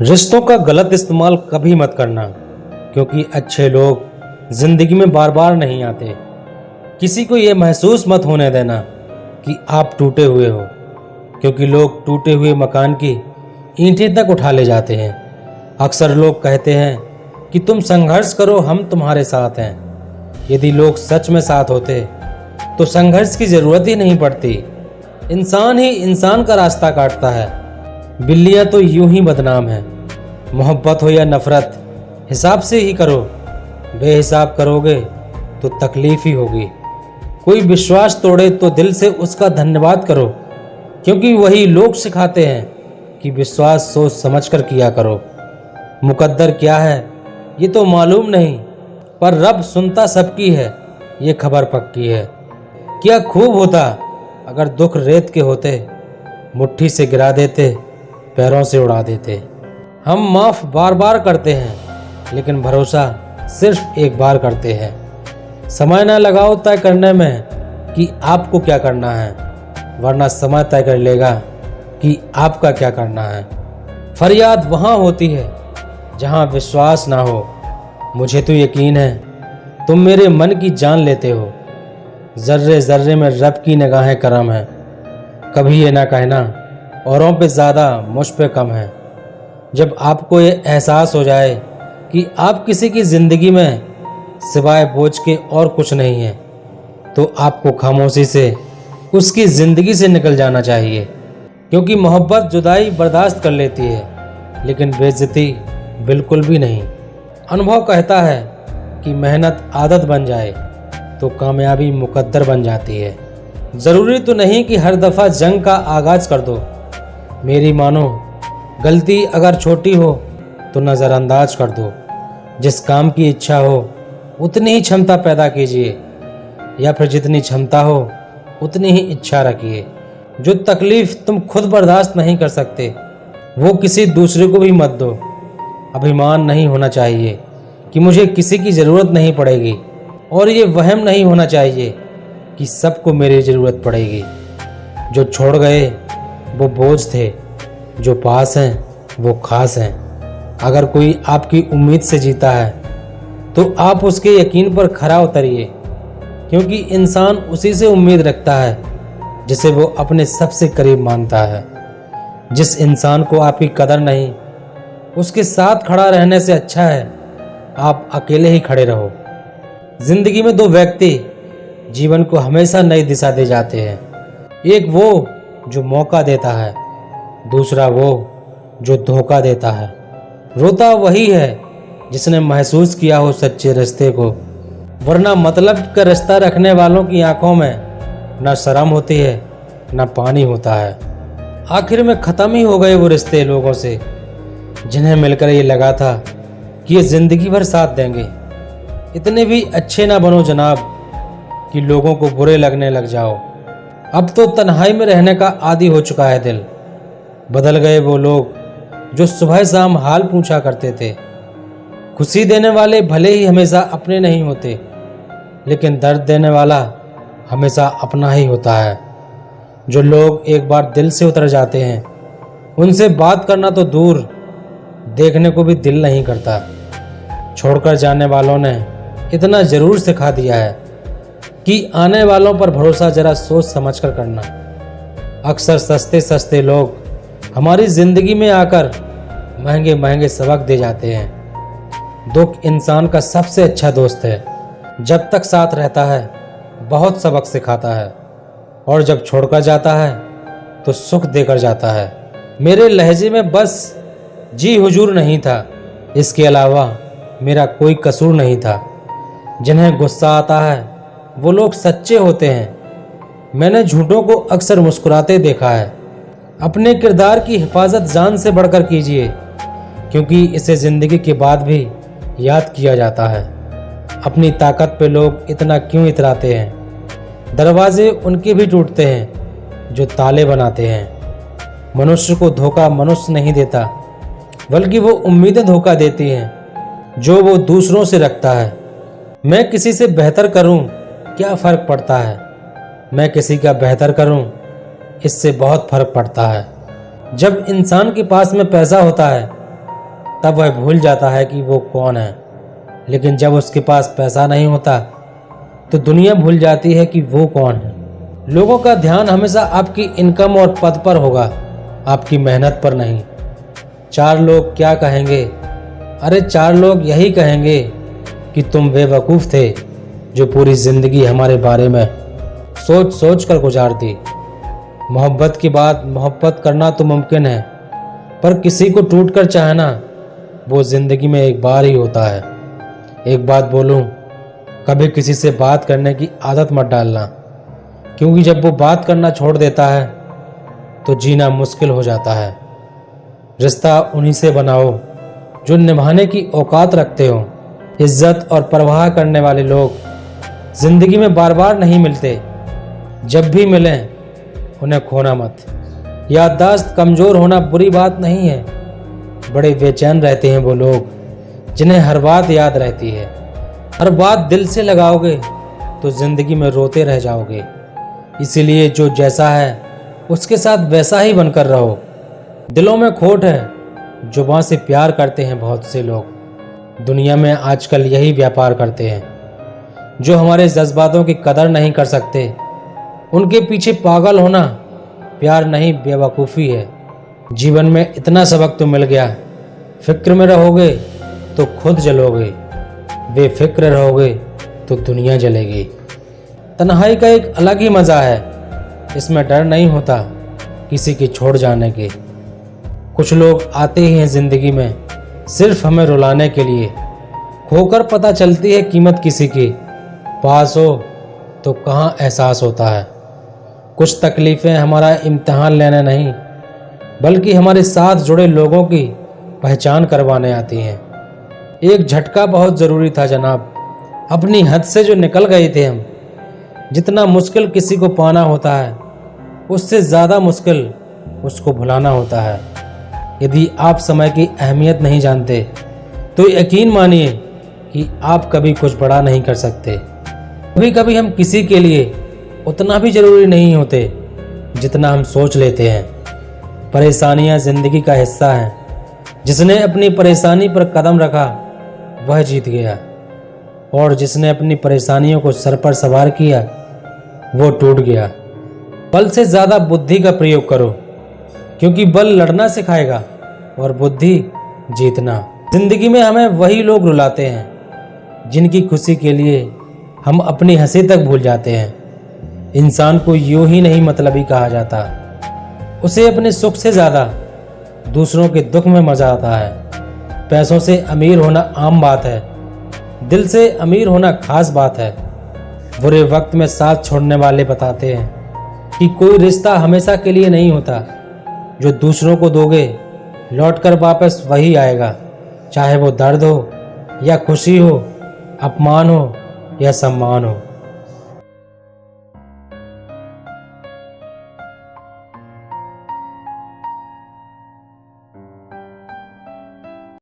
रिश्तों का गलत इस्तेमाल कभी मत करना, क्योंकि अच्छे लोग जिंदगी में बार बार नहीं आते। किसी को ये महसूस मत होने देना कि आप टूटे हुए हो, क्योंकि लोग टूटे हुए मकान की ईंटें तक उठा ले जाते हैं। अक्सर लोग कहते हैं कि तुम संघर्ष करो, हम तुम्हारे साथ हैं। यदि लोग सच में साथ होते तो संघर्ष की जरूरत ही नहीं पड़ती। इंसान ही इंसान का रास्ता काटता है। बिल्लियां तो यूं ही बदनाम है। मोहब्बत हो या नफरत, हिसाब से ही करो। बेहिसाब करोगे तो तकलीफ ही होगी। कोई विश्वास तोड़े तो दिल से उसका धन्यवाद करो, क्योंकि वही लोग सिखाते हैं कि विश्वास सोच समझ कर किया करो। मुकद्दर क्या है ये तो मालूम नहीं, पर रब सुनता सबकी है, ये खबर पक्की है। क्या खूब होता अगर दुख रेत के होते, मुट्ठी से गिरा देते, पैरों से उड़ा देते। हम माफ़ बार बार करते हैं, लेकिन भरोसा सिर्फ एक बार करते हैं। समय न लगाओ तय करने में कि आपको क्या करना है, वरना समय तय कर लेगा कि आपका क्या करना है। फरियाद वहाँ होती है जहाँ विश्वास ना हो। मुझे तो यकीन है तुम मेरे मन की जान लेते हो। जर्रे जर्रे में रब की निगाहें करम है। कभी ये ना कहना औरों पे ज़्यादा मुझ पे कम है। जब आपको ये एहसास हो जाए कि आप किसी की ज़िंदगी में सिवाय बोझ के और कुछ नहीं है, तो आपको खामोशी से उसकी ज़िंदगी से निकल जाना चाहिए। क्योंकि मोहब्बत जुदाई बर्दाश्त कर लेती है, लेकिन बेइज्जती बिल्कुल भी नहीं। अनुभव कहता है कि मेहनत आदत बन जाए तो कामयाबी मुकद्दर बन जाती है। ज़रूरी तो नहीं कि हर दफ़ा जंग का आगाज़ कर दो। मेरी मानो, गलती अगर छोटी हो तो नज़रअंदाज कर दो। जिस काम की इच्छा हो उतनी ही क्षमता पैदा कीजिए, या फिर जितनी क्षमता हो उतनी ही इच्छा रखिए। जो तकलीफ़ तुम खुद बर्दाश्त नहीं कर सकते, वो किसी दूसरे को भी मत दो। अभिमान नहीं होना चाहिए कि मुझे किसी की ज़रूरत नहीं पड़ेगी, और ये वहम नहीं होना चाहिए कि सबको मेरी ज़रूरत पड़ेगी। जो छोड़ गए वो बोझ थे, जो पास हैं वो खास हैं। अगर कोई आपकी उम्मीद से जीता है तो आप उसके यकीन पर खरा उतरिए, क्योंकि इंसान उसी से उम्मीद रखता है जिसे वो अपने सबसे करीब मानता है। जिस इंसान को आपकी कदर नहीं, उसके साथ खड़ा रहने से अच्छा है आप अकेले ही खड़े रहो। जिंदगी में दो व्यक्ति जीवन को हमेशा नई दिशा दे जाते हैं। एक वो जो मौका देता है, दूसरा वो जो धोखा देता है। रोता वही है जिसने महसूस किया हो सच्चे रिश्ते को, वरना मतलब का रिश्ता रखने वालों की आंखों में न शर्म होती है न पानी होता है। आखिर में ख़त्म ही हो गए वो रिश्ते लोगों से जिन्हें मिलकर ये लगा था कि ये ज़िंदगी भर साथ देंगे। इतने भी अच्छे ना बनो जनाब कि लोगों को बुरे लगने लग जाओ। अब तो तन्हाई में रहने का आदी हो चुका है दिल। बदल गए वो लोग जो सुबह शाम हाल पूछा करते थे। खुशी देने वाले भले ही हमेशा अपने नहीं होते, लेकिन दर्द देने वाला हमेशा अपना ही होता है। जो लोग एक बार दिल से उतर जाते हैं, उनसे बात करना तो दूर, देखने को भी दिल नहीं करता। छोड़कर जाने वालों ने इतना ज़रूर सिखा दिया है कि आने वालों पर भरोसा ज़रा सोच समझ कर करना। अक्सर सस्ते सस्ते लोग हमारी ज़िंदगी में आकर महंगे महंगे सबक दे जाते हैं। दुख इंसान का सबसे अच्छा दोस्त है। जब तक साथ रहता है बहुत सबक सिखाता है, और जब छोड़कर जाता है तो सुख देकर जाता है। मेरे लहजे में बस जी हुजूर नहीं था, इसके अलावा मेरा कोई कसूर नहीं था। जिन्हें गुस्सा आता है वो लोग सच्चे होते हैं। मैंने झूठों को अक्सर मुस्कुराते देखा है। अपने किरदार की हिफाजत जान से बढ़कर कीजिए, क्योंकि इसे ज़िंदगी के बाद भी याद किया जाता है। अपनी ताकत पे लोग इतना क्यों इतराते हैं? दरवाजे उनके भी टूटते हैं जो ताले बनाते हैं। मनुष्य को धोखा मनुष्य नहीं देता, बल्कि वो उम्मीदें धोखा देती हैं जो वो दूसरों से रखता है। मैं किसी से बेहतर करूं, क्या फ़र्क पड़ता है? मैं किसी का बेहतर करूं, इससे बहुत फ़र्क पड़ता है। जब इंसान के पास में पैसा होता है तब वह भूल जाता है कि वो कौन है। लेकिन जब उसके पास पैसा नहीं होता तो दुनिया भूल जाती है कि वो कौन है। लोगों का ध्यान हमेशा आपकी इनकम और पद पर होगा, आपकी मेहनत पर नहीं। 4 लोग क्या कहेंगे? अरे 4 लोग यही कहेंगे कि तुम बेवकूफ़ थे जो पूरी ज़िंदगी हमारे बारे में सोच सोच कर गुजार दी। मोहब्बत के बाद मोहब्बत करना तो मुमकिन है, पर किसी को टूट कर चाहना वो ज़िंदगी में एक बार ही होता है। एक बात बोलूं, कभी किसी से बात करने की आदत मत डालना, क्योंकि जब वो बात करना छोड़ देता है तो जीना मुश्किल हो जाता है। रिश्ता उन्हीं से बनाओ जो निभाने की औकात रखते हो। इज्जत और परवाह करने वाले लोग जिंदगी में बार बार नहीं मिलते। जब भी मिलें उन्हें खोना मत। याददाश्त कमज़ोर होना बुरी बात नहीं है। बड़े बेचैन रहते हैं वो लोग जिन्हें हर बात याद रहती है। हर बात दिल से लगाओगे तो ज़िंदगी में रोते रह जाओगे। इसीलिए जो जैसा है उसके साथ वैसा ही बनकर रहो। दिलों में खोट है, जुबान से प्यार करते हैं बहुत से लोग। दुनिया में आजकल यही व्यापार करते हैं। जो हमारे जज्बातों की कदर नहीं कर सकते उनके पीछे पागल होना प्यार नहीं, बेवकूफ़ी है। जीवन में इतना सबक तो मिल गया, फिक्र में रहोगे तो खुद जलोगे, बेफिक्र रहोगे तो दुनिया जलेगी। तन्हाई का एक अलग ही मज़ा है, इसमें डर नहीं होता किसी के छोड़ जाने के। कुछ लोग आते ही हैं ज़िंदगी में सिर्फ हमें रुलाने के लिए। खोकर पता चलती है कीमत किसी की, पास हो तो कहाँ एहसास होता है। कुछ तकलीफ़ें हमारा इम्तिहान लेने नहीं, बल्कि हमारे साथ जुड़े लोगों की पहचान करवाने आती हैं। एक झटका बहुत ज़रूरी था जनाब, अपनी हद से जो निकल गए थे हम। जितना मुश्किल किसी को पाना होता है उससे ज़्यादा मुश्किल उसको भुलाना होता है। यदि आप समय की अहमियत नहीं जानते तो यकीन मानिए कि आप कभी कुछ बड़ा नहीं कर सकते। कभी कभी हम किसी के लिए उतना भी ज़रूरी नहीं होते जितना हम सोच लेते हैं। परेशानियां ज़िंदगी का हिस्सा हैं। जिसने अपनी परेशानी पर कदम रखा वह जीत गया, और जिसने अपनी परेशानियों को सर पर सवार किया वो टूट गया। बल से ज़्यादा बुद्धि का प्रयोग करो, क्योंकि बल लड़ना सिखाएगा और बुद्धि जीतना। ज़िंदगी में हमें वही लोग रुलाते हैं जिनकी खुशी के लिए हम अपनी हंसी तक भूल जाते हैं। इंसान को यूं ही नहीं मतलबी कहा जाता, उसे अपने सुख से ज़्यादा दूसरों के दुख में मज़ा आता है। पैसों से अमीर होना आम बात है, दिल से अमीर होना खास बात है। बुरे वक्त में साथ छोड़ने वाले बताते हैं कि कोई रिश्ता हमेशा के लिए नहीं होता। जो दूसरों को दोगे लौटकर वापस वही आएगा, चाहे वो दर्द हो या खुशी हो, अपमान हो या सम्मान हो।